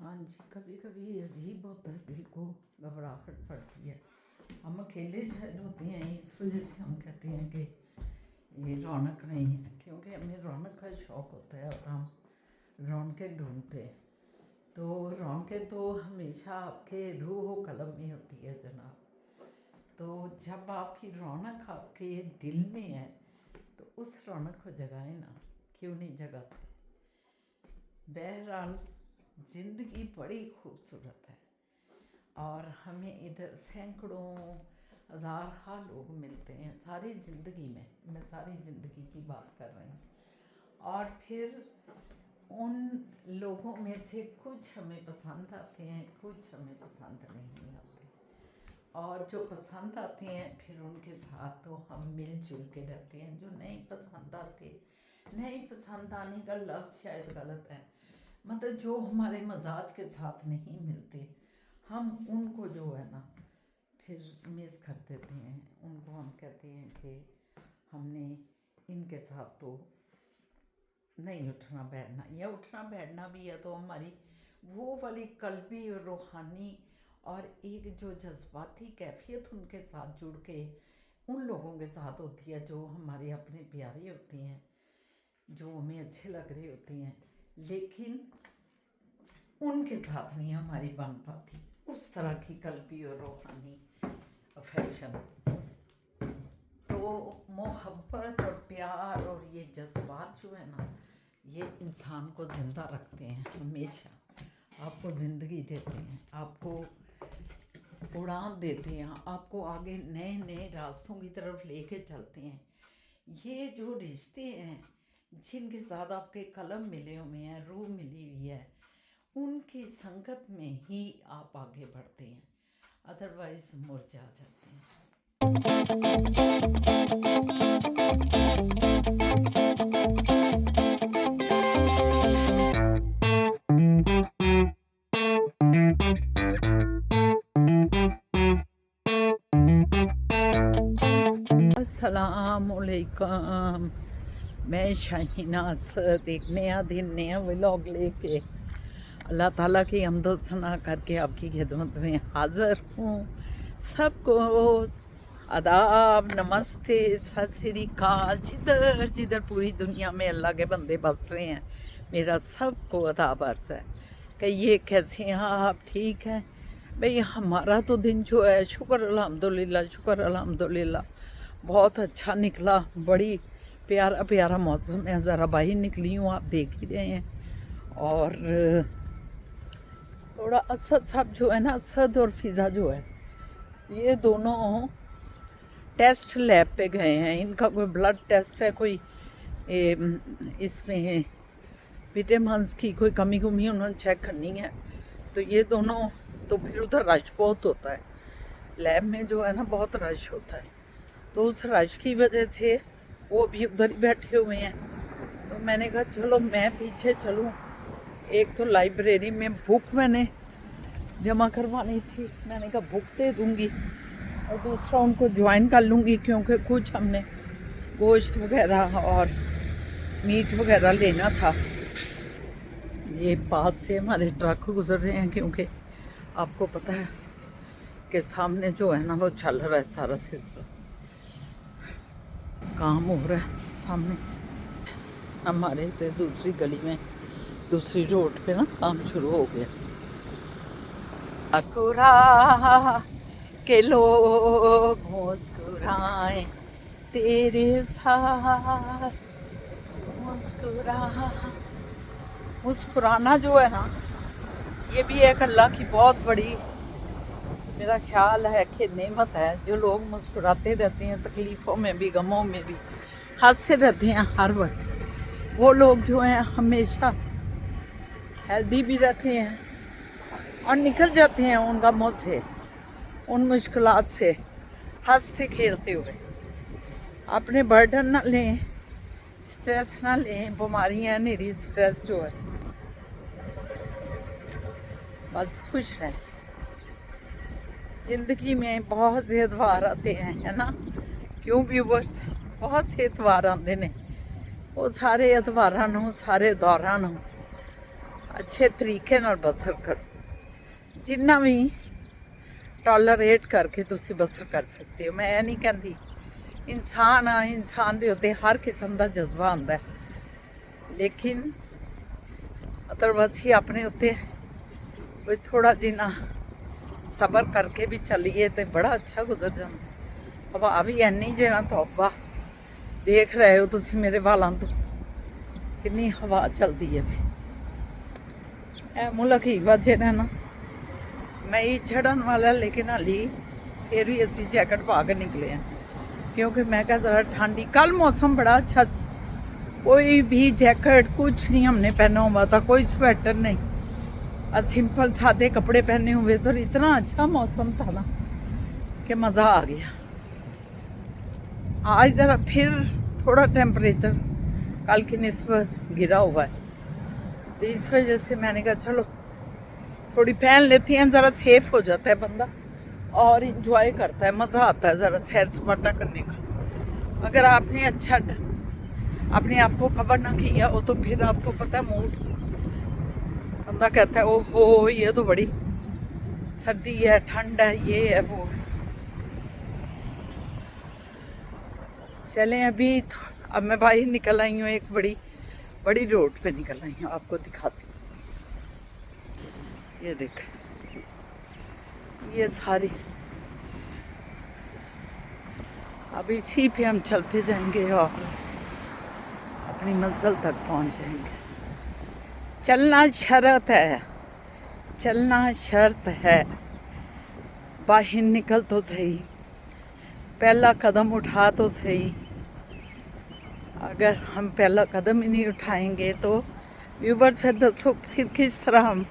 हाँ जी, कभी कभी अजीब होता है, दिल को घबराहट पड़ती है। हम अकेले शायद होते हैं, इस वजह से हम कहते हैं कि ये रौनक नहीं है, क्योंकि हमें रौनक का शौक़ होता है और हम रौनकें ढूंढते हैं। तो रौनकें तो हमेशा आपके रूह व कलम में होती है जनाब। तो जब आपकी रौनक आपके दिल में है तो उस रौनक को जगाए ना, क्यों नहीं जगाते। बहरहाल ज़िंदगी बड़ी खूबसूरत है और हमें इधर सैकड़ों हज़ार खा लोग मिलते हैं सारी ज़िंदगी में। मैं सारी ज़िंदगी की बात कर रही हूँ। और फिर उन लोगों में से कुछ हमें पसंद आते हैं, कुछ हमें पसंद नहीं आते। और जो पसंद आते हैं फिर उनके साथ तो हम मिलजुल के रहते हैं। जो नहीं पसंद आते, नहीं पसंद आने का लफ्ज़ शायद गलत है, मतलब जो हमारे मजाज के साथ नहीं मिलते, हम उनको जो है ना फिर मिस कर देते हैं। उनको हम कहते हैं कि हमने इनके साथ तो नहीं उठना बैठना, या उठना बैठना भी है तो हमारी वो वाली कल्बी और रूहानी और एक जो जज्बाती कैफियत उनके साथ जुड़ के उन लोगों के साथ होती है जो हमारे अपने प्यारे होते हैं, जो हमें अच्छे लग रहे होते हैं, लेकिन उनके साथ नहीं हमारी बन पाती उस तरह की कल्बी और रूहानी अफेक्शन। तो मोहब्बत और प्यार और ये जज्बात जो है ना, ये इंसान को ज़िंदा रखते हैं, हमेशा आपको ज़िंदगी देते हैं, आपको उड़ान देते हैं, आपको आगे नए नए रास्तों की तरफ लेके चलते हैं। ये जो रिश्ते हैं जिनके साथ आपके कलम मिले हुए हैं, रूह मिली हुई है, उनकी संगत में ही आप आगे बढ़ते हैं, अदरवाइज मुरझा जाते हैं। अस्सलामुअलैकुम, मैं शाहीना असद एक नया दिन नया व्लॉग लेके अल्लाह ताला की हम्दो सना करके आपकी खिदमत में हाज़िर हूँ। सबको आदाब, नमस्ते, सत श्री अकाल। जिधर जिधर पूरी दुनिया में अल्लाह के बंदे बस रहे हैं, मेरा सबको आदाब अर्ज़ है कि ये कैसे हैं आप, ठीक हैं भाई। हमारा तो दिन जो है शुक्र अल्हम्दुलिल्लाह, शुक्र अल्हम्दुलिल्लाह बहुत अच्छा निकला। बड़ी प्यारा प्यारा मौसम है। ज़रा बाहर निकली हूँ, आप देख ही रहे हैं। और थोड़ा असद साहब जो है ना, असद और फिज़ा जो है, ये दोनों टेस्ट लैब पे गए हैं। इनका कोई ब्लड टेस्ट है, कोई इसमें विटामिन्स की कोई कमी उन्होंने चेक करनी है। तो ये दोनों, तो फिर उधर रश बहुत होता है लैब में, जो है ना बहुत रश होता है। तो उस रश की वजह से वो भी उधर ही बैठे हुए हैं। तो मैंने कहा चलो मैं पीछे चलूँ। एक तो लाइब्रेरी में बुक मैंने जमा करवानी थी, मैंने कहा बुक दे दूँगी, और दूसरा उनको ज्वाइन कर लूँगी, क्योंकि कुछ हमने गोश्त वगैरह और मीट वगैरह लेना था। ये पास से हमारे ट्रक गुजर रहे हैं, क्योंकि आपको पता है कि सामने जो है ना वो चल रहा है, सारा सिलसिला काम हो रहा है सामने हमारे से। दूसरी गली में, दूसरी रोड पे ना काम शुरू हो गया। मुस्कुरा के लोग मुस्कुराए तेरे साथ, मुस्कुराना जो है ना, ये भी एक अल्लाह की बहुत बड़ी, मेरा ख्याल है कि नेमत है। जो लोग मुस्कुराते रहते हैं, तकलीफ़ों में भी गमों में भी हंसते रहते हैं हर वक्त, वो लोग जो हैं हमेशा हेल्दी भी रहते हैं और निकल जाते हैं उन गमों से, उन मुश्किलात से हंसते खेलते हुए। अपने बर्डन ना लें, स्ट्रेस ना लें। बीमारियाँ निरी स्ट्रेस जो है, बस खुश रहें। ज़िंदगी में बहुत से एतवार आते हैं, है ना, क्यों व्यूवर्स, बहुत से एतवार आते हैं। वो सारे एतवारां नूं, सारे दौरां नूं अच्छे तरीके नाल बसर करो, जिन्ना भी टॉलरेट करके तुसी बसर कर सकते हो। मैं ये नहीं कहती, इंसान दे उत्ते हर किस्म का जज्बा आंदा है, लेकिन मतलब असी अपने उत्ते कोई थोड़ा जिन्ना सबर करके भी चलीए तो बड़ा अच्छा गुजर जाता। हवा भी इन्नी जना तौबा, देख रहे हो तुसी मेरे वालों तो कितनी हवा चलती है। मुल्क ही वजह ना मई चढ़न वाला, लेकिन हाली फिर भी असी जैकेट पा के निकले हैं, क्योंकि मैं क्या ज़रा ठंडी। कल मौसम बड़ा अच्छा, कोई भी जैकेट कुछ नहीं हमने पहना हुआ था, कोई स्वेटर नहीं, सिंपल सादे कपड़े पहने हुए, तो इतना अच्छा मौसम था ना कि मज़ा आ गया। आज ज़रा फिर थोड़ा टेम्परेचर कल की निस्बत गिरा हुआ है, तो इस वजह से मैंने कहा चलो थोड़ी पहन लेती हैं, ज़रा सेफ हो जाता है बंदा और इंजॉय करता है, मज़ा आता है ज़रा सैर सपाटा करने का। अगर आपने अच्छा अपने आप को कवर ना किया हो तो फिर आपको पता है मूड, बंदा कहता है ओहो ये तो बड़ी सर्दी है, ठंड है, ये है वो है। चलें अभी अब मैं बाहर निकल आई हूँ, एक बड़ी रोड पे निकल आई हूँ, आपको दिखाती हूँ। ये देख, ये सारी अब इसी पे हम चलते जाएंगे और अपनी मंजिल तक पहुंच जाएंगे। चलना शर्त है, चलना शर्त है, बाहर निकल तो सही, पहला कदम उठा तो सही। अगर हम पहला कदम ही नहीं उठाएंगे तो व्यूवर्स फिर दसो फिर किस तरह हम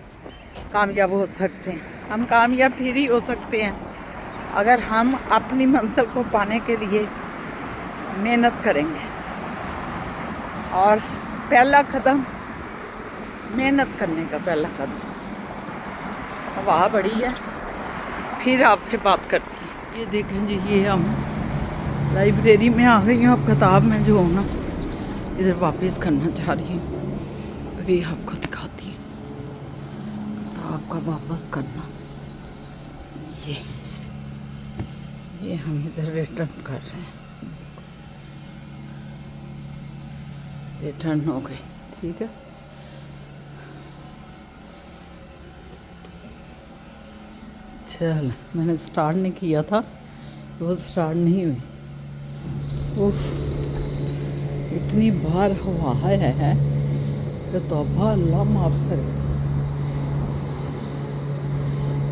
कामयाब हो सकते हैं। हम कामयाब फिर ही हो सकते हैं अगर हम अपनी मंजिल को पाने के लिए मेहनत करेंगे। और पहला कदम मेहनत करने का पहला कदम। हवा बड़ी है, फिर आपसे बात करती हूँ। ये देखें जी, ये हम लाइब्रेरी में आ गई हूँ। अब किताब में जो ना इधर वापस करना चाह रही हूँ, अभी आपको दिखाती हूँ किताब का वापस करना। ये हम इधर रिटर्न कर रहे हैं, रिटर्न हो गई, ठीक है। चल, मैंने स्टार्ट नहीं किया था तो वो स्टार्ट नहीं हुई। उफ, इतनी बार हवा है कि तौबा, अल्लाह माफ़ करे।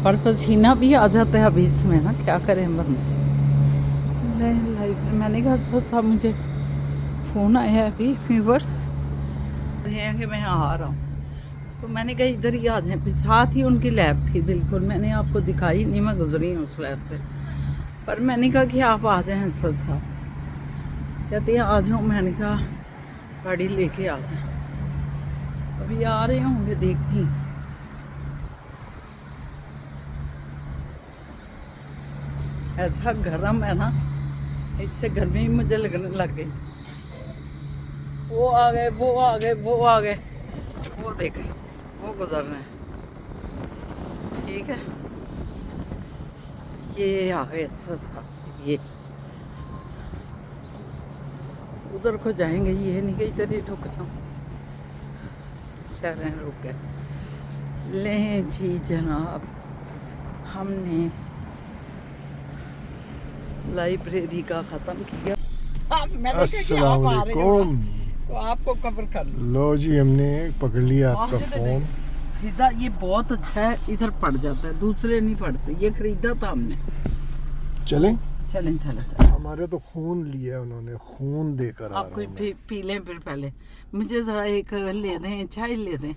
पर पसीना भी आ जाता है अभी इसमें ना, क्या करें बंदा। नहीं लाइफ में मैंने कहा साहब मुझे फ़ोन आया है अभी, व्यूअर्स हैं कि मैं आ रहा हूँ, तो मैंने कहा इधर ही आ जाए। साथ ही उनकी लैब थी, बिल्कुल मैंने आपको दिखाई नहीं, मैं गुजरी हूँ उस लैब से। पर मैंने कहा कि आप आ जाएं सर साहब, कहते हैं आ जाओ। मैंने कहा गाड़ी लेके आ जाए, अभी आ रहे होंगे, देखती हूँ। ऐसा गर्म है ना, इससे गर्मी मुझे लगने लग गई। वो आ गए, वो आ गए, वो आ गए, वो देखे वो गुजर रहे हैं, ठीक है। ये आ गए साहब, ये उधर को जाएंगे, ये नहीं कि इधर ही रुक जाऊँ। चलें, रुक गए। लें जी जनाब, हमने लाइब्रेरी का ख़त्म किया। अस्सलाम वालेकुम। तो आपको कवर कर लो जी, हमने पकड़ लिया आपका फ़ोन। फिजा ये बहुत अच्छा है, इधर पड़ जाता है, दूसरे नहीं पड़ते। ये खरीदा था हमने। चलें चलें चलें। हमारे तो खून लिया उन्होंने, खून देकर आप कोई पी लें फिर पहले। मुझे ज़रा एक ले दें, चाय ले दें,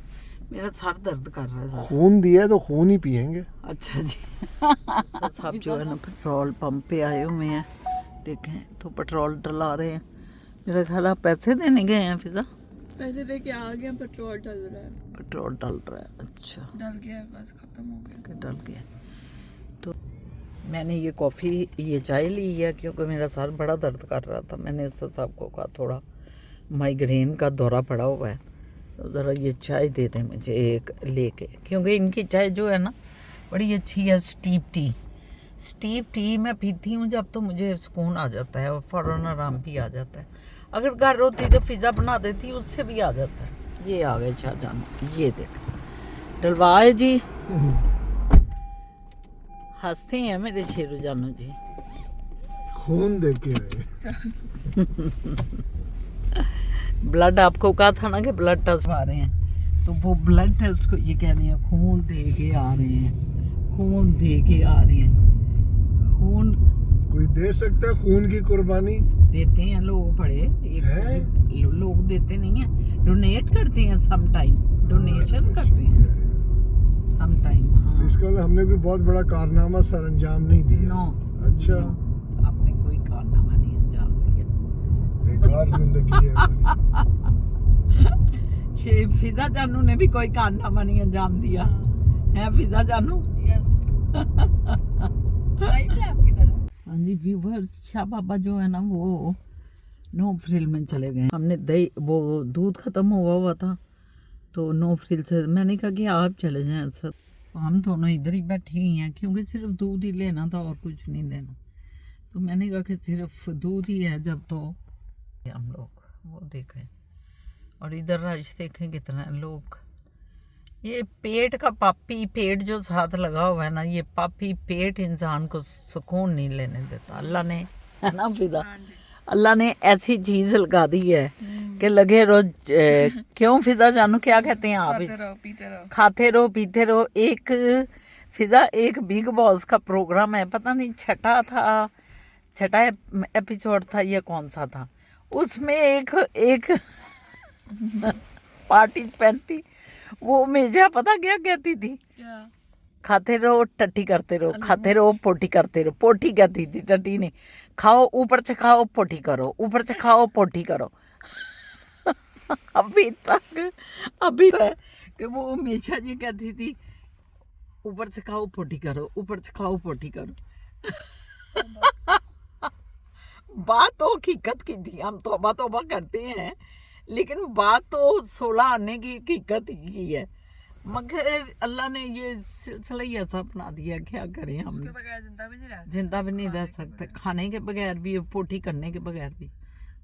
मेरा सर दर्द कर रहा है। खून दिया है तो खून ही पियेंगे। अच्छा जी। साहब जो है ना पेट्रोल पंप पे आए हुए हैं, देखें तो पेट्रोल डला रहे हैं। मेरा ख्याल आप पैसे देने गए हैं फिजा? पैसे दे के आ गए, पेट्रोल डल रहा है। पेट्रोल डल रहा है, अच्छा डल गया है, बस खत्म हो गया। डल गया। तो मैंने ये कॉफ़ी, ये चाय ली है क्योंकि मेरा सर बड़ा दर्द कर रहा था। मैंने साहब को कहा थोड़ा माइग्रेन का दौरा पड़ा हुआ है, तो ज़रा ये चाय दे दें मुझे एक लेके, क्योंकि इनकी चाय जो है ना बड़ी अच्छी है। स्टीप टी मैं पीती हूँ जब, तो मुझे सुकून आ जाता है और फ़ौरन आराम भी आ जाता है। अगर घर होती तो पिज़्ज़ा बना देती, उससे भी आ जाता है। ये आ गए शाहजान, ये देख डलवाए जी। हंसते हैं मेरे शेरू जानू जी। खून दे के आए। ब्लड आपको कहा था ना कि ब्लड टेस्ट आ रहे हैं, तो वो ब्लड टेस्ट को ये कह रहे हैं खून दे के आ रहे हैं, खून दे के आ रहे हैं। खून कोई दे सकता है खून की कुर्बानी? देते हैं लोग, बड़े एक लोग देते नहीं हैं, डोनेट करते हैं सम टाइम, डोनेशन करते हैं सम टाइम। हाँ, तो इसका मतलब हमने कोई बहुत बड़ा कारनामा सर अंजाम नहीं दिया। नो, अच्छा, आपने कोई कारनामा नहीं अंजाम दिया। बेकार जिंदगी है हमारी। फिजा जानू ने भी कोई कारनामा नहीं अंजाम दिया है। फिजा जानू हाँ जी व्यूवर्स, शाह बाबा जो है ना वो नो फ्रिल में चले गए। हमने दही वो दूध खत्म हुआ था, तो नो फ्रिल से मैंने कहा कि आप चले जाएं सर। तो हम दोनों इधर ही बैठी हुई हैं, क्योंकि सिर्फ दूध ही लेना था और कुछ नहीं लेना। तो मैंने कहा कि सिर्फ दूध ही है जब, तो हम लोग वो देखें। और इधर रश देखें कितना लोग। ये पेट का पापी पेट जो साथ लगा हुआ है ना, ये पापी पेट इंसान को सुकून नहीं लेने देता। अल्लाह ने, है ना फिदा, अल्लाह ने ऐसी चीज लगा दी है कि लगे रोज क्यों फिदा जानू क्या कहते हैं आप? खाते रहो पीते रहो। एक फिदा एक बिग बॉस का प्रोग्राम है, पता नहीं छठा एपिसोड था या कौन सा था, उसमें एक पार्टिसिपेंट थी, वो हमेशा पता क्या कहती थी? खाते रहो टट्टी करते रहो, खाते रहो पोटी करते रहो। पोटी कहती थी, टट्टी नहीं। खाओ ऊपर से खाओ पोटी करो, ऊपर से खाओ पोटी करो। अभी तक कि वो हमेशा ये कहती थी ऊपर से खाओ पोटी करो, ऊपर से खाओ पोटी करो। बात तो हकीकत की थी, हम तौबा करते हैं, लेकिन बात तो 16 आने की हकीकत ही है। मगर अल्लाह ने ये सिलसिला ही ऐसा अपना दिया, क्या करें हम? जिंदा भी नहीं रह सकते, खाने के बगैर भी, पोटी करने के बगैर भी।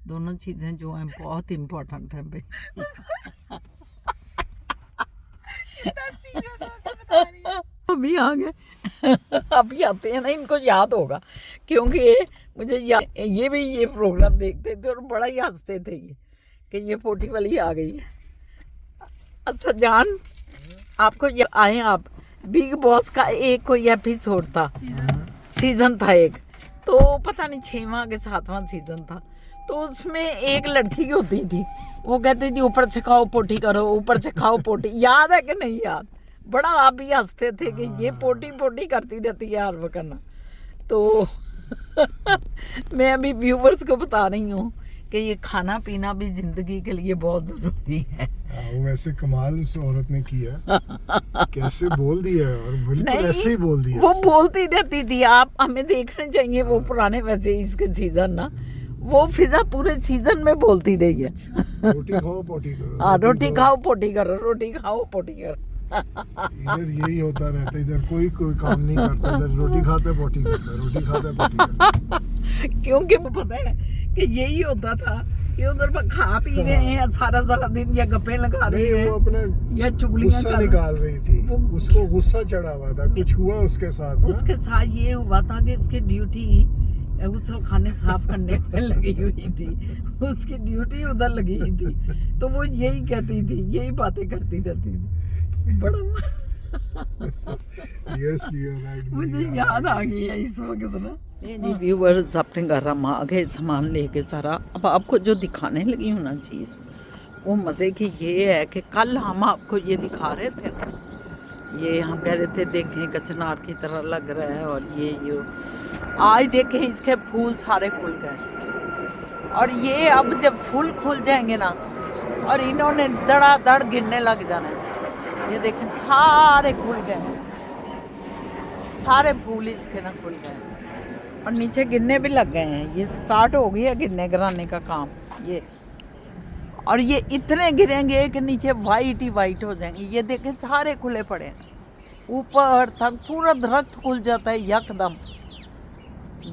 दोनों चीजें जो हैं बहुत इम्पोर्टेंट हैं भाई। अभी आ गए, अभी आते हैं ना, इनको याद होगा, क्योंकि मुझे ये भी ये प्रोग्राम देखते थे और बड़ा ही हंसते थे ये कि ये पोटी वाली आ गई है। अच्छा जान, आपको आए आप बिग बॉस का एक कोई एपिसोड था, सीजन था एक, तो पता नहीं 6वां के 7वां सीजन था। तो उसमें एक लड़की होती थी, वो कहती थी ऊपर से खाओ पोटी करो, ऊपर से खाओ पोटी। याद है कि नहीं याद? बड़ा आप भी हंसते थे कि ये पोटी पोटी करती रहती है हर वक्त ना। तो मैं अभी व्यूवर्स को बता रही हूँ कि ये खाना पीना भी जिंदगी के लिए बहुत जरूरी है। वो वैसे कमाल उस औरत ने किया, कैसे बोल दिया, और बिल्कुल ऐसे ही बोल दिया। वो बोलती रहती थी, आप हमें देखने चाहिए वो पुराने वैसे इसके सीजन ना, वो फिजा पूरे सीजन में बोलती रही है। रोटी खाओ पोटी करो। हाँ, रोटी खाओ पोटी करो, रोटी खाओ पोटी करो। इधर यही होता रहता है, इधर कोई काम नहीं करता, इधर रोटी खाते पोटी करता, रोटी खाते पोटी करता। क्योंकि पता है कि यही होता था कि उधर पर खा पी रहे हैं सारा दिन, या गप्पे लगा रहे हैं, वो अपना या चुगलियां गुस्सा निकाल रही थी, उसको गुस्सा चढ़ा हुआ था, कुछ हुआ उसके साथ। उसके साथ ये हुआ था कि उसकी ड्यूटी गुसल खाने साफ करने में लगी हुई थी, उसकी ड्यूटी उधर लगी हुई थी, तो वो यही कहती थी, यही बातें करती रहती थी। बड़ा यस यू आर राइट, मुझे याद आ गई है इस वक्त ना। ये जी व्यूवर्स, अपने घर हम आ गए सामान लेके सारा। अब आपको जो दिखाने लगी हूँ ना चीज़, वो मज़े की ये है कि कल हम आपको ये दिखा रहे थे ना, ये हम कह रहे थे देखें कचनार की तरह लग रहा है, और ये आज देखें इसके फूल सारे खुल गए, और ये अब जब फूल खुल जाएंगे ना, और इन्होंने धड़ाधड़ गिरने लग जाना है। ये देखें सारे खुल गए हैं, सारे फूल इसके ना खुल गए हैं, और नीचे गिरने भी लग गए हैं। ये स्टार्ट हो गया गिरने गिराने का काम ये। और ये इतने गिरेंगे कि नीचे वाइट ही वाइट हो जाएंगे। ये देखें सारे खुले पड़े हैं, ऊपर तक पूरा दरख्त खुल जाता है यकदम।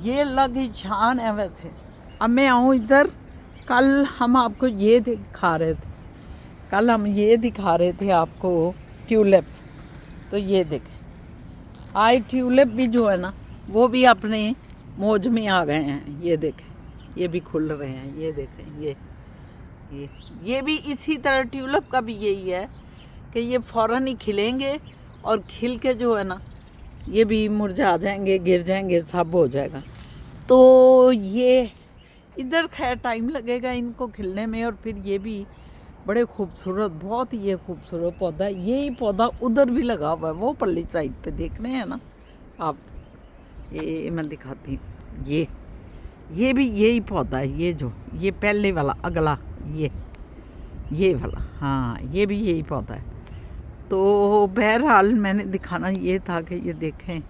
ये अलग ही शान है वैसे। अब मैं आऊँ इधर, कल हम आपको ये दिखा रहे थे, कल हम ये दिखा रहे थे आपको ट्यूलिप। तो ये देखें आज ट्यूलिप भी जो है ना वो भी अपने मौज में आ गए हैं। ये देखें ये भी खुल रहे हैं। ये देखें ये भी इसी तरह ट्यूलिप का भी यही है कि ये फ़ौरन ही खिलेंगे और खिल के जो है ना ये भी मुरझा जाएंगे, गिर जाएंगे, सब हो जाएगा। तो ये इधर खैर टाइम लगेगा इनको खिलने में। और फिर ये भी बड़े खूबसूरत, बहुत ही ये खूबसूरत पौधा है। यही पौधा उधर भी लगा हुआ है, वो पल्ली साइड पे देख रहे हैं ना आप। ये मैं दिखाती हूँ, ये भी यही पौधा है। ये जो ये पहले वाला अगला ये वाला, हाँ ये भी यही पौधा है। तो बहरहाल मैंने दिखाना ये था कि ये देखें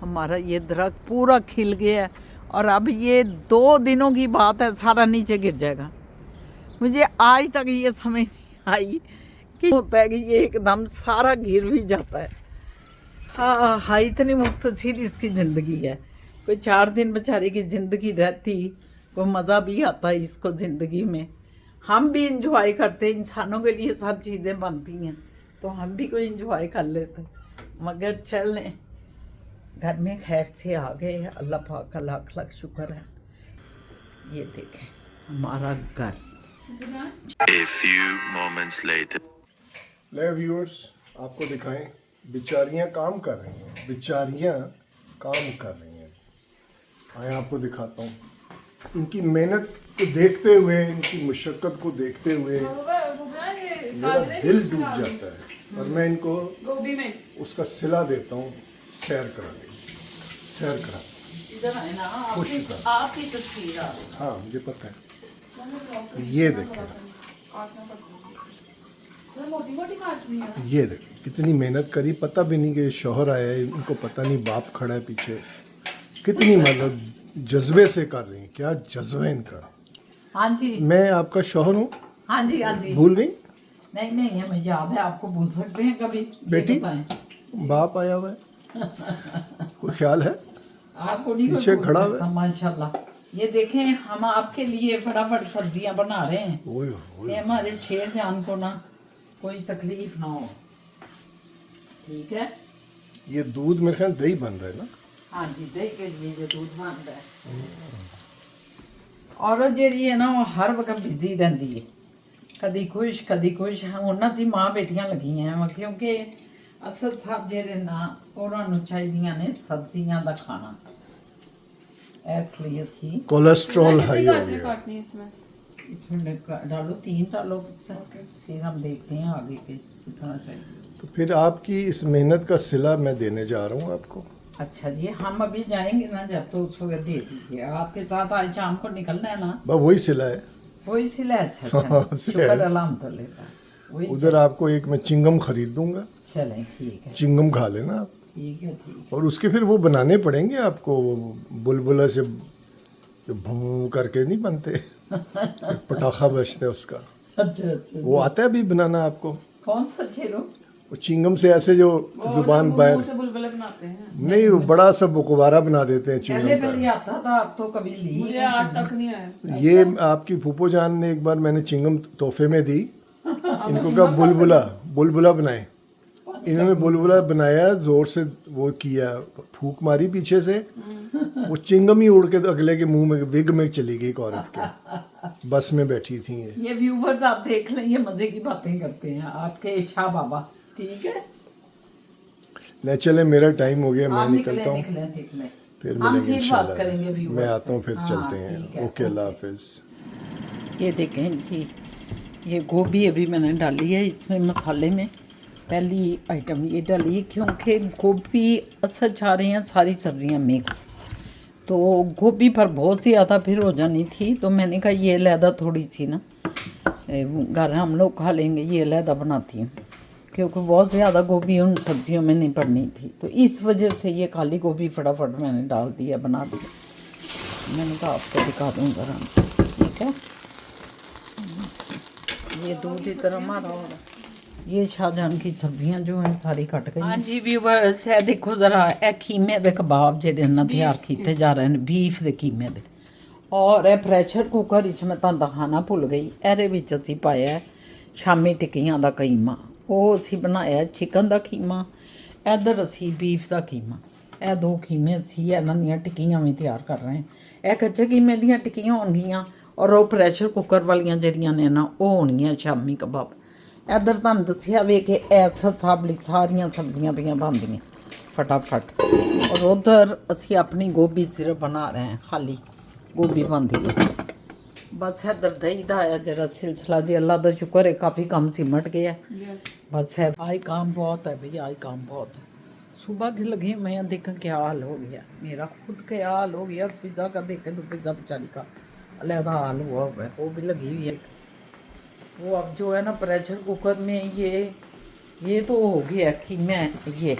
हमारा ये दरख्त पूरा खिल गया है। और अब ये 2 दिनों की बात है सारा नीचे गिर जाएगा। मुझे आज तक ये समझ नहीं आई कि होता है कि ये एकदम सारा गिर भी जाता है। हाँ, इतनी मुख्तसर इसकी ज़िंदगी है। कोई 4 दिन बेचारे की ज़िंदगी रहती, कोई मज़ा भी आता है इसको ज़िंदगी में। हम भी इंजॉय करते, इंसानों के लिए सब चीज़ें बनती हैं तो हम भी कोई इंजॉय कर लेते। मगर चलें, घर में खैर से आ गए, अल्लाह पाक का लाख लाख शुक्र है। ये देखें हमारा घर। A few moments later. ले व्यूअर्स, आपको दिखाएं, बेचारियां काम कर रही हैं, बेचारियां काम कर रही हैं। आए आपको दिखाता हूँ, इनकी मेहनत को देखते हुए, इनकी मुशक्क़त को देखते हुए मेरा दिल डूब जाता है। और मैं इनको उसका सिला देता हूँ, सैर कराने। इधर आए ना, आपकी तस्वीर आ रही है। हाँ मुझे पता है। ये देखें, ये देखें कितनी मेहनत करी, पता भी नहीं कि शौहर आया है, इनको पता नहीं बाप खड़ा है पीछे। कितनी मतलब जज्बे से कर रही हैं, क्या जज्बा है इनका। हाँ जी, मैं आपका शौहर हूँ। हाँ जी, हाँ जी। भूल गई? नहीं हमें याद है, आपको भूल सकते हैं कभी। बेटी, बाप आया हुआ है, कोई ख्याल है? आपको नहीं पीछे कोई खड़ा भूल सकता, माशाल्लाह। ये देखें हम आपके लिए फटाफट सब्जियां बना रहे हैं कि हमारे शेर जान को ना कोई तकलीफ ना हो। ठीक है। ये दूध मेरे ख्याल दही बन रहा है ना? हाँ जी, दही के लिए ये दूध बन रहा है। औरत जी है ना वो हर वक्त बिजी रहती है, कदी खुश उन्होंने सी माँ बेटियां लगी हैं क्योंकि असल साहब जेरे ना उन्होंने चाहिए ने सब्जियां का खाना, इसलिए थी। कोलेस्ट्रॉल हाई हो गया। काटनी है इसमें? इसमें डालो 3 डालो, फिर हम देखते हैं आगे के कितना चाहिए। तो फिर आपकी इस मेहनत का सिला मैं देने जा रहा हूँ आपको। अच्छा जी, हम अभी जाएंगे ना जब तो उस वक्त दे दीजिए। आपके साथ आज शाम को निकलना है ना? बस वही सिला है। वही सिला? अच्छा हाँ, शुक्र अल्हम्दुलिल्लाह। वही उधर आपको एक मैं चिंगम खरीद दूंगा, चलें ठीक है। चिंगम खा लेना आप। ठीक है। और उसके फिर वो बनाने पड़ेंगे आपको, बुलबुला से जो भूं करके नहीं बनते पटाखा बजता है उसका, अच्छा वो आता है अभी बनाना आपको। कौन सा चेरो? वो चिंगम से ऐसे जो जुबान बाहर से बुलबुले बनाते हैं। नहीं, वो बड़ा सा बुकवारा बना देते हैं पहले चिंगम आता था, अब तो कभी ली मुझे आज तक नहीं आया। का। ये आपकी फूफो जान ने एक बार, मैंने चिंगम तोहफे में दी, इनको कहा बुलबुला बनाए। इन्होंने बुलबुला बनाया, जोर से वो किया, फूंक मारी पीछे से, वो चिंगम ही उड़ के अगले के मुंह में, विग में चली गई। एक औरत के बस में बैठी थी ये व्यूवर्स आप देख लें, ये मजे की बातें करते हैं आपके शाह बाबा। ठीक है, ले चले, मेरा टाइम हो गया, मैं निकलता हूँ, निकलें। फिर हम मिलेंगे फिर बात इंशाल्लाह। करेंगे व्यूवर्स मैं आता हूँ, फिर से। चलते हाँ, ठीक हैं। है, ओके, अल्लाह हाफिज़। ये देखें जी, ये गोभी अभी मैंने डाली है इसमें मसाले में। पहली आइटम ये डाली है क्योंकि गोभी असर चाह रही हैं सारी सब्जियां मिक्स, तो गोभी पर बहुत ज़्यादा फिर हो जानी थी, तो मैंने कहा ये लहदा थोड़ी सी ना घर हम लोग खा लेंगे, ये लहदा बनाती हूँ क्योंकि बहुत ज़्यादा गोभी उन सब्जियों में नहीं पड़नी थी। तो इस वजह से ये खाली गोभी फटाफट मैंने डाल दिया, बना दिया। मैंने कहा आपको दिखा दूँ ज़रा। ठीक है, ये दूध इधर हमारा हो रहा है। ये शाहजहान की सब्जियां जो हैं सारी कट गई। हाँ जी व्यूअर्स है देखो जरा ए खीमे दे कबाब जेडे ना तैयार किए जा रहे हैं बीफ दे खीमे दे और ਇਹ ਪ੍ਰੈਸ਼ਰ ਕੁੱਕਰ ਵਿੱਚ ਮੈਂ ਤੁਹਾਨੂੰ ਦਿਖਾਉਣਾ ਭੁੱਲ ਗਈ ਇਹਦੇ ਵਿੱਚ ਅਸੀਂ ਪਾਇਆ ਸ਼ਾਮੀ ਟਿੱਕੀਆਂ ਦਾ ਕੀਮਾ ਉਹ ਅਸੀਂ ਬਣਾਇਆ ਚਿਕਨ ਦਾ ਕੀਮਾ ਇੱਧਰ ਅਸੀਂ ਬੀਫ ਦਾ ਕੀਮਾ ਇਹ ਦੋ ਕੀਮੇ ਅਸੀਂ ਇਹਨਾਂ ਦੀਆਂ ਟਿੱਕੀਆਂ ਵੀ ਤਿਆਰ ਕਰ ਰਹੇ ਹਾਂ ਇਹ ਕੱਚੇ ਕੀਮੇ ਦੀਆਂ ਟਿੱਕੀਆਂ ਹੋਣਗੀਆਂ ਔਰ ਉਹ ਪ੍ਰੈਸ਼ਰ ਕੁੱਕਰ ਵਾਲੀਆਂ ਜਿਹੜੀਆਂ ਨੇ ਨਾ ਉਹ ਹੋਣਗੀਆਂ ਸ਼ਾਮੀ ਕਬਾਬ ਇੱਧਰ ਤੁਹਾਨੂੰ ਦੱਸਿਆ ਵੇ ਕਿ ਐਸ ਹਿਸਾਬ ਲਈ ਸਾਰੀਆਂ ਸਬਜ਼ੀਆਂ ਪਈਆਂ ਬਣਦੀਆਂ ਫਟਾਫਟ ਔਰ ਉਧਰ ਅਸੀਂ ਆਪਣੀ ਗੋਭੀ ਸਿਰਫ ਬਣਾ ਰਹੇ ਹਾਂ ਖਾਲੀ गोभी बनती है बस है दही का आया जरा सिलसिला जी अल्लाह का शुक्र है काफ़ी काम सिमट गया बस है आज काम बहुत है भैया आज काम बहुत है सुबह की लगी मैं देखा क्या हाल हो गया मेरा खुद क्या हाल हो गया और पिज़्ज़ा का देखे तो पिज़्ज़ा बेचारी का अलहदा हाल हुआ है वो भी लगी हुई है वो अब जो है ना प्रेशर कुकर में ये तो हो गया कि मैं ये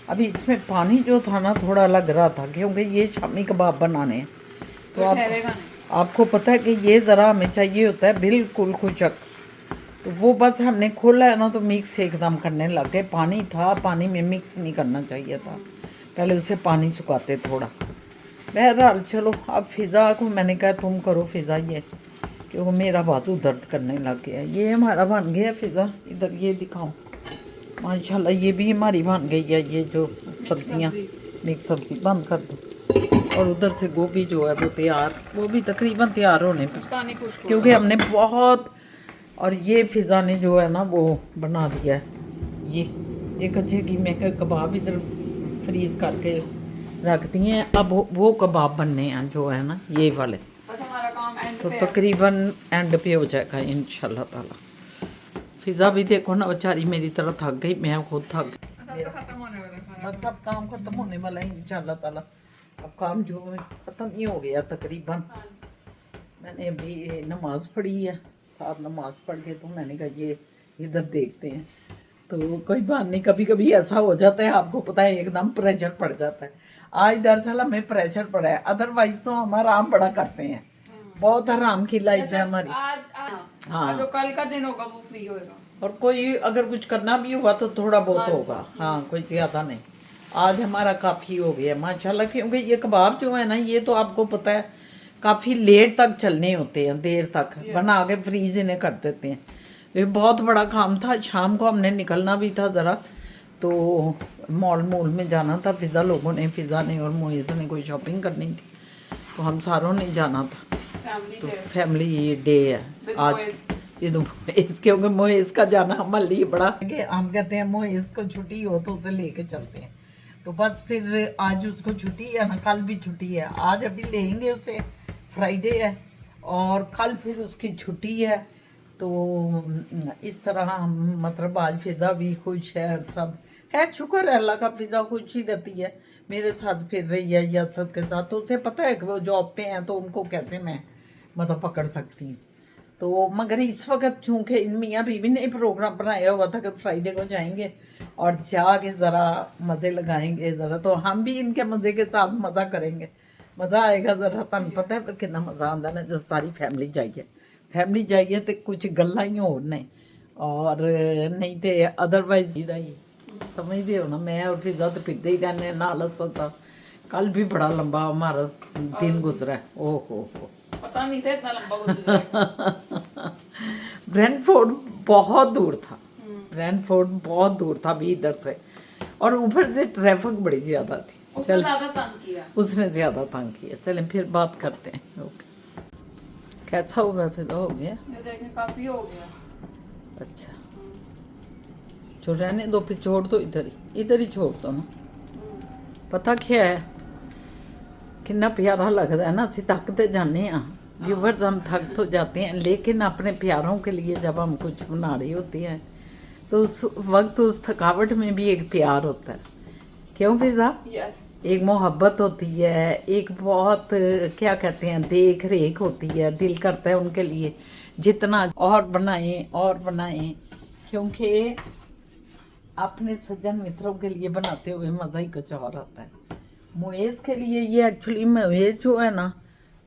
अभी इसमें पानी जो था ना थोड़ा लग रहा था क्योंकि ये शामी कबाब बनाने हैं तो आपको पता है कि ये ज़रा हमें चाहिए होता है बिल्कुल खुशक तो वो बस हमने खोला है ना तो मिक्स एकदम करने लग गए पानी था पानी में मिक्स नहीं करना चाहिए था पहले उसे पानी सुखाते थोड़ा बहरहाल चलो अब फ़िज़ा को मैंने कहा तुम करो फ़िज़ा ये क्योंकि मेरा बाजू दर्द करने लग गया ये हमारा बन गया फ़िज़ा इधर ये दिखाओ माशाल्लाह ये भी हमारी बन गई है ये जो सब्जियां मिक्स सब्ज़ी बंद कर दो और उधर से गोभी जो है वो तैयार वो भी तकरीबन तैयार होने पर क्योंकि हमने बहुत और ये फ़िज़ा ने जो है ना वो बना दिया है ये कच्चे कीमे का कबाब इधर फ्रीज़ करके रख दिए हैं अब वो कबाब बनने हैं जो है ना ये वाले तो तकरीबन एंड पे हो जाएगा इंशाल्लाह ताला फ़िज़ा भी देखो ना बेचारी मेरी तरह थक गई मैं खुद थक गई बस सब काम ख़त्म होने वाला है इंशाल्लाह ताला अब काम जो ख़त्म ही हो गया तकरीबन मैंने अभी नमाज़ पढ़ी है साथ नमाज़ पढ़ के तो मैंने कहा ये इधर देखते हैं तो कोई बात नहीं कभी कभी ऐसा हो जाता है आपको पता है एकदम प्रेशर पड़ जाता है आज दरअसल हमें प्रेशर पड़ा है अदरवाइज तो हम आराम बड़ा करते हैं बहुत आराम की लाइफ है हमारी हाँ जो कल का दिन होगा वो फ्री होगा और कोई अगर कुछ करना भी हुआ तो थोड़ा बहुत होगा हाँ कोई ज़्यादा नहीं आज हमारा काफ़ी हो गया माशाल्लाह क्योंकि ये कबाब जो है ना ये तो आपको पता है काफ़ी लेट तक चलने होते हैं देर तक बना के फ्रीज इन्हें कर देते हैं ये बहुत बड़ा काम था शाम को हमने निकलना भी था ज़रा तो मॉल में जाना था फ़िज़ा लोगों ने फ़िज़ा ने और मोइज़ ने कोई शॉपिंग करनी थी तो हम सारों ने जाना था तो फैमिली डे है आज ये तो क्योंकि मोइज़ का जाना हमारे लिए बड़ा हम कहते हैं मोइज़ को छुट्टी हो तो उसे लेके चलते हैं तो बस फिर आज उसको छुट्टी है ना कल भी छुट्टी है आज अभी लेंगे उसे फ्राइडे है और कल फिर उसकी छुट्टी है तो इस तरह हम मतलब आज फ़िज़ा भी खुश है और सब है शुक्र है अल्लाह का फ़िज़ा खुश ही रहती है मेरे साथ फिर रही है यासद के साथ तो उसे पता है कि वो जॉब पे हैं तो उनको कैसे मैं मतलब पकड़ सकती हूँ तो मगर इस वक्त चूँकि इन मियाँ बीवी ने प्रोग्राम बनाया हुआ था कि फ्राइडे को जाएंगे और जाके ज़रा मज़े लगाएंगे ज़रा तो हम भी इनके मज़े के साथ मज़ा करेंगे मज़ा आएगा ज़रा तुम पता है फिर कितना मज़ा आता ना जो सारी फैमिली जाइए तो कुछ गल्लां ही हो नहीं और नहीं तो अदरवाइज ही समझते हो ना मैं और फ़िज़ा तो फिरते ही रहने नाल था कल भी बड़ा लंबा हमारा दिन गुजरा है ओहो पता नहीं था इतना लंबा गुजरा ब्रैंडफोर्ड बहुत दूर था ब्रैंडफोर्ड बहुत दूर था भी इधर से और ऊपर से ट्रैफिक बड़ी ज़्यादा थी चल उसने ज़्यादा तंग किया चलें फिर बात करते हैं ओके कैसा हुआ फिर हो गया ये देखने काफी हो गया अच्छा जो रहने दो फिर छोड़ दो इधर ही छोड़ दो ना पता क्या है कितना प्यारा लगता है ना असी थकते जाने व्यूवर्स हम थक तो जाते हैं लेकिन अपने प्यारों के लिए जब हम कुछ बना रही होती हैं तो उस वक्त उस थकावट में भी एक प्यार होता है क्यों फ़िज़ा एक मोहब्बत होती है एक बहुत क्या कहते हैं देख रेख होती है दिल करता है उनके लिए जितना और बनाएं क्योंकि अपने सज्जन मित्रों के लिए बनाते हुए मज़ा ही कुछ और आता है मोइज़ के लिए ये एक्चुअली मोइज़ जो है ना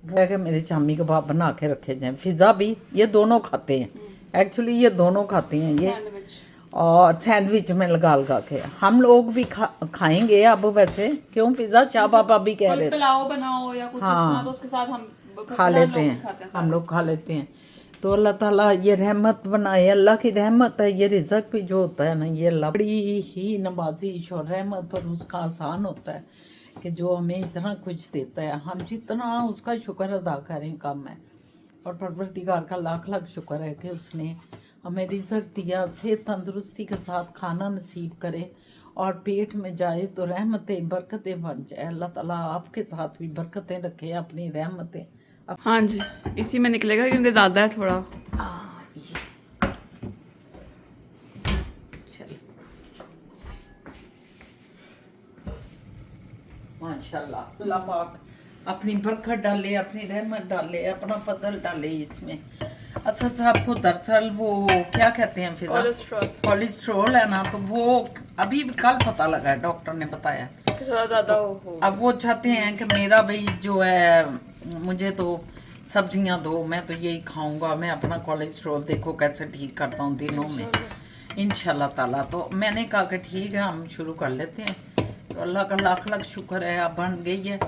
वो है कि मेरे चामी कबाब बना के रखे जाएं फ़िज़ा भी ये दोनों खाते हैं एक्चुअली ये दोनों खाती हैं ये, सैंडविच। और सैंडविच में लगा के हम लोग भी खाएंगे अब वैसे। क्यों फिजा शाह पापा भी कह रहे थे पुलाव बनाओ या कुछ इस तरह, तो उसके साथ हम खा लेते हैं, हम लोग खा लेते हैं। तो अल्लाह ताला ये रहमत बनाए, अल्लाह की रहमत है। ये रिज़्क भी जो होता है ना, ये अल्लाह बड़ी ही नवाजिश और रहमत, और उसका आसान होता है कि जो हमें इतना कुछ देता है, हम जितना उसका शुक्र अदा करें कम है। और परवरदिगार का लाख लाख शुक्र है कि उसने हमें रिज़्क दिया, सेहत तंदुरुस्ती के साथ खाना नसीब करे, और पेट में जाए तो रहमतें बरकतें बन जाए। अल्लाह ताला आपके साथ भी बरकतें रखे, अपनी रहमतें। हाँ जी, इसी में निकलेगा क्योंकि ज़्यादा है थोड़ा। माशाल्लाह अल्लाह पाक अपनी बरकत डाले, अपनी रहमत डाले, अपना फजल डाले इसमें। अच्छा साहब को दरअसल वो क्या कहते हैं फिर, कोलेस्ट्रॉल है ना, तो वो अभी भी कल पता लगा है, डॉक्टर ने बताया थोड़ा ज़्यादा हो। अब वो चाहते हैं कि मेरा भाई जो है, मुझे तो सब्जियां दो, मैं तो यही खाऊंगा, मैं अपना कोलेस्ट्रॉल देखो कैसे ठीक करता हूँ दिनों में इंशाल्लाह ताला। तो मैंने कहा कि ठीक है हम शुरू कर लेते हैं। तो अल्लाह का लाख लाख शुक्र है, अब बन गई है।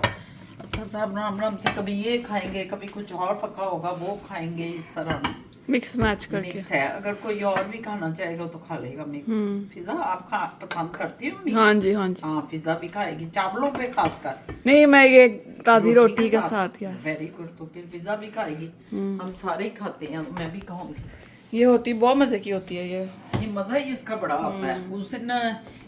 अच्छा साहब राम राम से कभी ये खाएंगे, कभी कुछ और पका होगा वो खाएंगे, इस तरह मिक्स मैच करके। मिक्स है। अगर कोई और भी खाना चाहेगा तो खा लेगा मिक्स। फिजा आप पसंद करती हो मिक्स? हाँ जी हाँ जी। हाँ फिजा भी खाएगी, चावलों पे खासकर। नहीं, मैं ये ताज़ी रोटी के साथ क्या। वेरी गुड, तो फिर पिज्जा भी खाएगी। हम सारे ही खाते हैं, मैं भी खाऊंगी। ये होती बहुत मजे की होती है ये मजा ही इसका बड़ा आता है। उस दिन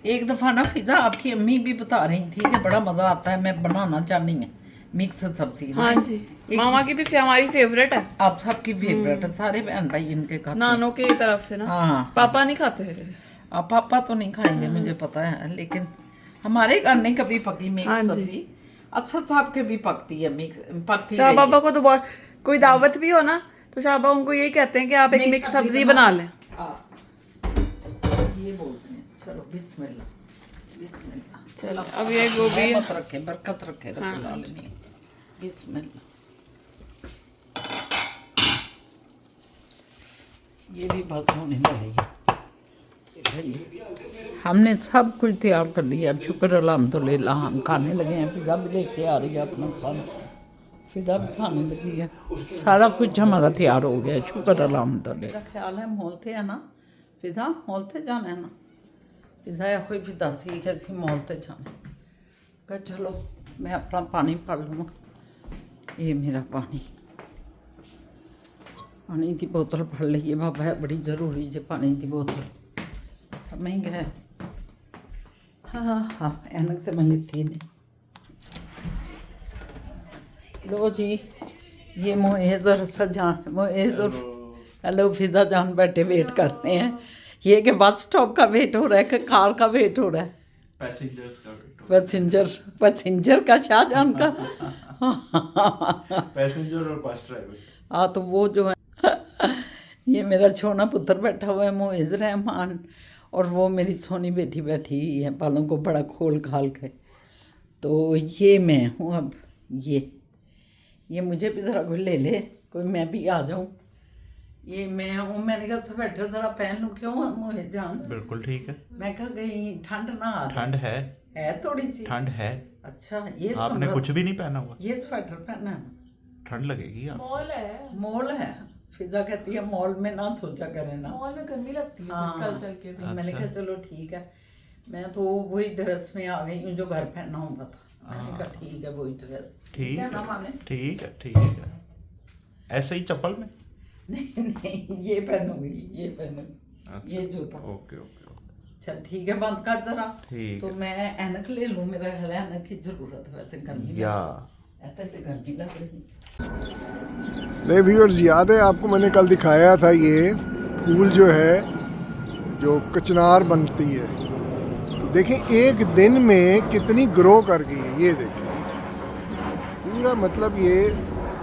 एक दफा ना फिजा आपकी अम्मी भी बता रही थी कि बड़ा मजा आता है, मैं बनाना चाहनी है मिक्स सब्जी। हाँ जी, मामा की भी हमारी फेवरेट है। आप सबकी फेवरेट है, सारे बहन भाई इनके खाते हैं। नानों की तरफ से ना। हाँ पापा नहीं खाते। अब पापा तो नहीं खाएंगे मुझे पता है, लेकिन हमारे घर नहीं कभी पकी मिक्स सब्जी। अच्छा साहब के भी पकती है मिक्स, पकती है। शाह बाबा को तो बहुत, कोई दावत भी हो ना तो शाह बाबा उनको यही कहते हैं कि आप एक मिक्स सब्जी बना लें। ये बोलते हैं। चलो बिस्मिल्लाह बिस्मिल्लाह। चलो अब ये गोभी मत रखे, बरकत रखे रब आलमीन। बिस्मिल्लाह। ये भी बस होने लगेगी। हमने सब कुछ तैयार कर लिया, शुक्र अल्हम्दुलिल्लाह। हम खाने लगे हैं, फिजा भी लेके आ रही है अपना खाना, फिजा भी खाने लगी है, सारा कुछ हमारा तैयार हो गया, शुक्र अल्हम्दुलिल्लाह। ख्याल है मोलते है ना फिजा, मोलते जाना है ना फिजा, या कोई भी दस ही कैसी मोलते जाना कह। चलो मैं अपना पानी पड़ लूँ, ये मेरा पानी की बोतल पड़ ली है बाबा, है बड़ी ज़रूरी है पानी की बोतल, समझ गए। हाँ हाँ ऐनक से मैं लेती नहीं। लो जी, ये मोएज़र सजान, मोएज़र हेलो फिजा जान बैठे वेट कर रहे हैं। ये कि बस स्टॉप का वेट हो रहा है कि कार का वेट हो रहा है? पैसेंजर्स का वेट। पैसेंजर का, शाहजहान का। पैसेंजर और बस ड्राइवर। हाँ तो वो जो है ये मेरा छोना पुत्र बैठा हुआ है मोइज़ रहमान, और वो मेरी सोनी बेटी बैठी हुई है बालों को बड़ा खोल खाल के। तो ये मैं हूँ। अब ये मुझे भी ज़रा कोई ले ले, कोई मैं भी आ जाऊँ। ये मैं हूँ, मैंने कहा स्वेटर ज़रा पहन लूँ। क्यों मुझे जान? बिल्कुल ठीक है। मैं कहा कहीं ठंड ना आ जाए। ठंड है थोड़ी सी ठंड है। अच्छा ये आपने कुछ भी नहीं पहना हुआ, ये स्वेटर पहना है, ठंड लगेगी आप। मॉल है। फिजा कहती है मॉल में ना सोचा करें ना, मॉल में गर्मी लगती है हाँ, चल चल के। मैंने कहा चलो ठीक है। मैं तो वही ड्रेस में आ गई हूँ जो घर पहना हुआ था। मैंने कहा ठीक है वही ड्रेस ठीक है ना माने। ठीक है। ऐसे ही चप्पल में नहीं ये पहनूंगी, ये पहनूंगी। अच्छा, ये जूता। ओके। चल ठीक है, बंद कर जरा। ठीक तो है। मैं ऐनक ले लूँ, मेरा ख्याल है ऐनक की जरूरत है वैसे, गर्मी या ऐसे तो गर्मी लग रही। नहीं व्यूअर्स, याद है आपको मैंने कल दिखाया था ये फूल जो है, जो कचनार बनती है, तो देखें एक दिन में कितनी ग्रो कर गई है। ये देखें पूरा, मतलब ये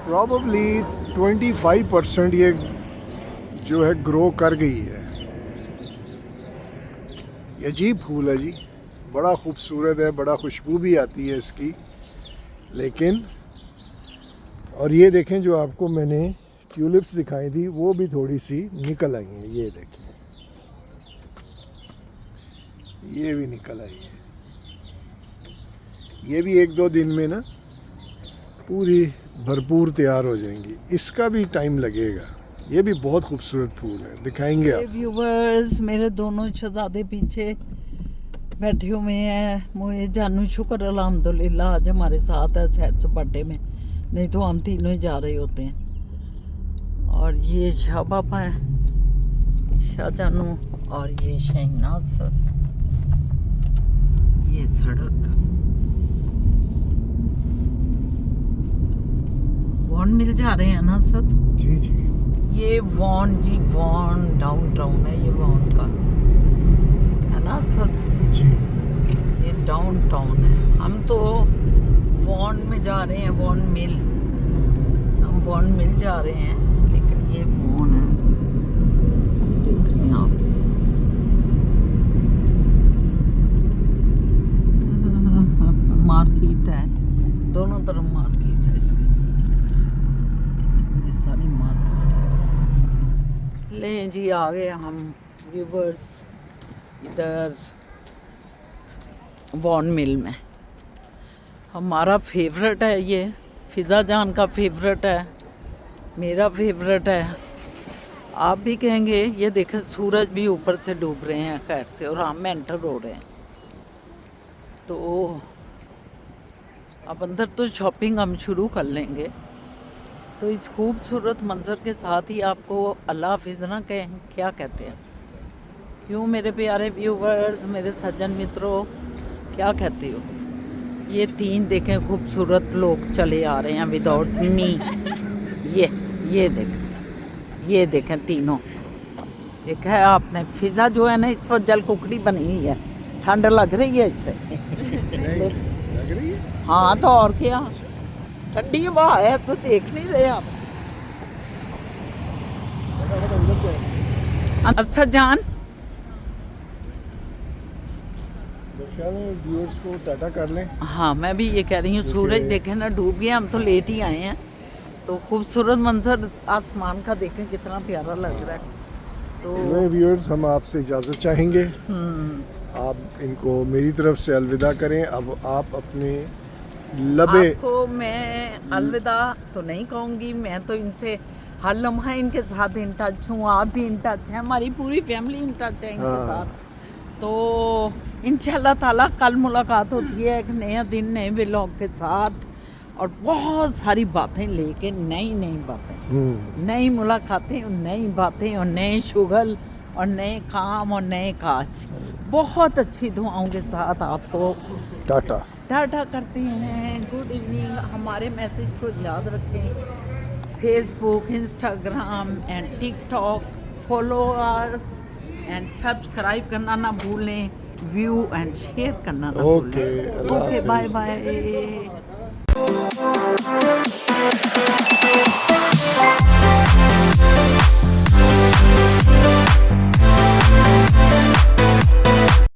प्रॉबली 25% ये जो है ग्रो कर गई है। ये अजीब फूल है जी, बड़ा खूबसूरत है, बड़ा खुशबू भी आती है इसकी। लेकिन और ये देखें जो आपको मैंने ट्यूलिप्स दिखाई थी, वो भी थोड़ी सी निकल आई हैं। ये देखिए, ये भी निकल आई है। ये भी 1-2 दिन में ना पूरी भरपूर तैयार हो जाएंगी। इसका भी टाइम लगेगा। ये भी बहुत खूबसूरत फूल है, दिखाएंगे आप। व्यूवर्स, मेरे दोनों शहजादे पीछे बैठे हुए हैं। मुझे जानू शुक्र अल्हम्दुलिल्लाह आज हमारे साथ है सैर सपाटे में, नहीं तो हम तीनों ही जा रहे होते हैं। और ये शाह पापा है, शाह जानू, और ये शहनाज सर। ये सड़क वॉन मिल जा रहे हैं ना सर? जी जी, ये वॉन जी, वॉन डाउनटाउन है ये वॉन का, है ना सर? जी ये डाउनटाउन है। हम तो वॉन में जा रहे हैं, वॉन मिल। हम वॉन मिल जा रहे हैं, लेकिन ये वॉन है, देख रहे हैं आप। मार्केट है, दोनों तरफ मार्केट है इसकी। ये सारी मार्केट है। ले जी, आ गए हम व्यूवर्स इधर वॉन मिल में। हमारा फेवरेट है ये, फिज़ा जान का फेवरेट है, मेरा फेवरेट है। आप भी कहेंगे। ये देखें, सूरज भी ऊपर से डूब रहे हैं खैर से, और हम एंटर हो रहे हैं। तो अब अंदर तो शॉपिंग हम शुरू कर लेंगे। तो इस खूबसूरत मंजर के साथ ही आपको अल्लाह हाफिज़ ना कहें, क्या कहते हैं? क्यों मेरे प्यारे व्यूवर्स, मेरे सज्जन मित्रों, क्या कहते हो? ये 3 देखें खूबसूरत लोग चले आ रहे हैं विदाउट मी। ये देखें तीनों। देखा है आपने? फिज़ा जो है ना, इस पर जल कुकड़ी बनी हुई है, ठंड लग रही है इससे। लग रही है। हाँ तो और क्या, ठंडी हवा है तो देख नहीं रहे आप? अच्छा जान, व्यूअर्स को टाटा कर लें। हाँ मैं भी ये कह रही हूँ, सूरज देखे ना डूब गया, हम तो लेट ही आए हैं। तो खूबसूरत मंजर आसमान का देखें, कितना प्यारा लग रहा है। तो व्यूअर्स, हम आपसे इजाज़त चाहेंगे। आप इनको मेरी तरफ से अलविदा करें। अब आप अपने लबे आपको मैं अलविदा तो नहीं कहूँगी, मैं तो इनसे हर लम्हा इनके साथ इन टच हूँ। आप भी इन टच हैं, हमारी पूरी फैमिली इन टच है इनके साथ। तो इंशाल्लाह ताला कल मुलाकात होती है एक नया दिन, नए व्लॉग के साथ, और बहुत सारी बातें लेके, नई बातें, नई मुलाकातें, नई बातें, और नए शुगल, और नए काम, और नए काज। बहुत अच्छी दुआओं के साथ आपको टाटा करते हैं। Good evening. हमारे मैसेज को याद रखें। Facebook, Instagram and TikTok, follow us and subscribe करना ना भूलें, व्यू एंड शेयर करना ना भूलें। Okay, bye bye.